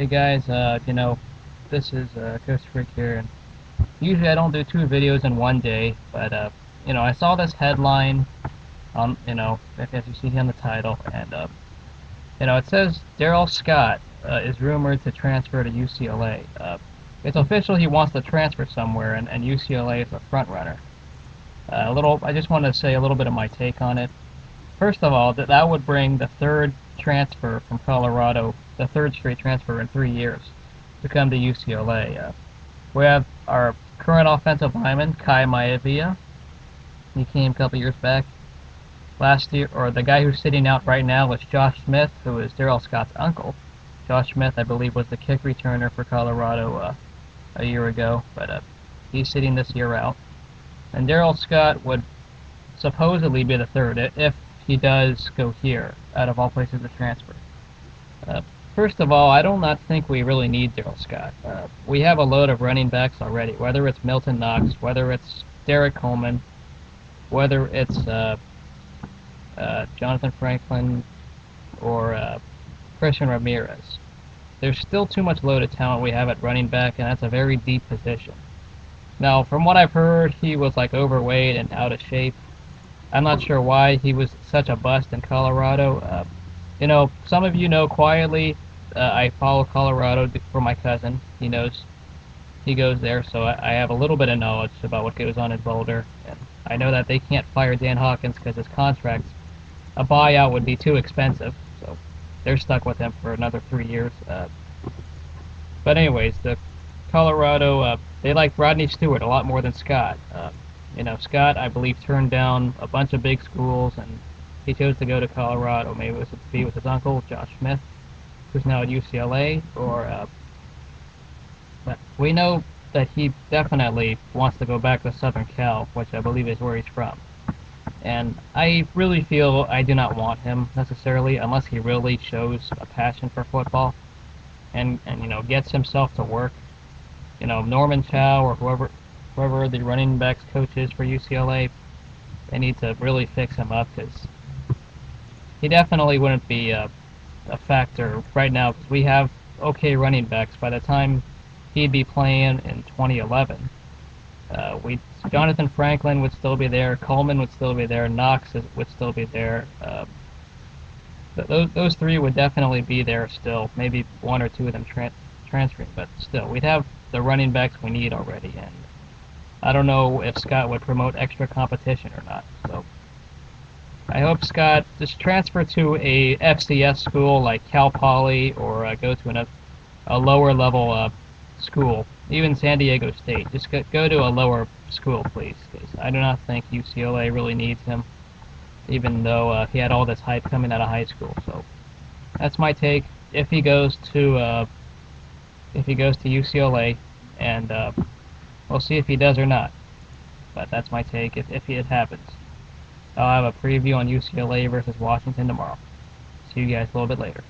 Hey guys, this is Ghost Freak here, and usually I don't do two videos in one day, but I saw this headline on, as you see on the title, and it says Darrell Scott is rumored to transfer to UCLA. It's official he wants to transfer somewhere, and UCLA is a front runner. I just want to say a little bit of my take on it. First of all, that would bring the third transfer from Colorado, the third straight transfer in 3 years, to come to UCLA. We have our current offensive lineman, Kai Maivia. He came a couple years back. Last year, or the guy who's sitting out right now was Josh Smith, who is Darrell Scott's uncle. Josh Smith, I believe, was the kick returner for Colorado a year ago, but he's sitting this year out. And Darrell Scott would supposedly be the third, if he does go here, out of all places to transfer. First of all, I do not think we really need Darrell Scott. We have a load of running backs already, whether it's Milton Knox, whether it's Derek Coleman, whether it's Jonathan Franklin, or Christian Ramirez. There's still too much loaded talent we have at running back, and that's a very deep position. Now, from what I've heard, he was like overweight and out of shape. I'm not sure why he was such a bust in Colorado. Some of you know quietly, I follow Colorado for my cousin. He knows he goes there, so I have a little bit of knowledge about what goes on in Boulder. And I know that they can't fire Dan Hawkins because his contract, a buyout would be too expensive, so they're stuck with him for another 3 years. But anyways, the Colorado, they like Rodney Stuart a lot more than Scott. Scott, I believe, turned down a bunch of big schools, and he chose to go to Colorado. Maybe it was to be with his uncle, Josh Smith, who's now at UCLA, but we know that he definitely wants to go back to Southern Cal, which I believe is where he's from. And I really feel I do not want him necessarily, unless he really shows a passion for football and gets himself to work. Norman Chow or whoever the running backs coach is for UCLA, they need to really fix him up, because he definitely wouldn't be a factor right now, because we have okay running backs. By the time he'd be playing in 2011, Jonathan Franklin would still be there, Coleman would still be there, Knox would still be there. Those three would definitely be there still. Maybe one or two of them transferring, but still, we'd have the running backs we need already, and I don't know if Scott would promote extra competition or not. So I hope Scott just transfer to a FCS school like Cal Poly, or go to a lower level school, even San Diego State. Just go to a lower school, please, because I do not think UCLA really needs him, even though he had all this hype coming out of high school. So that's my take. If he goes to UCLA, and we'll see if he does or not. But that's my take if it happens. I'll have a preview on UCLA versus Washington tomorrow. See you guys a little bit later.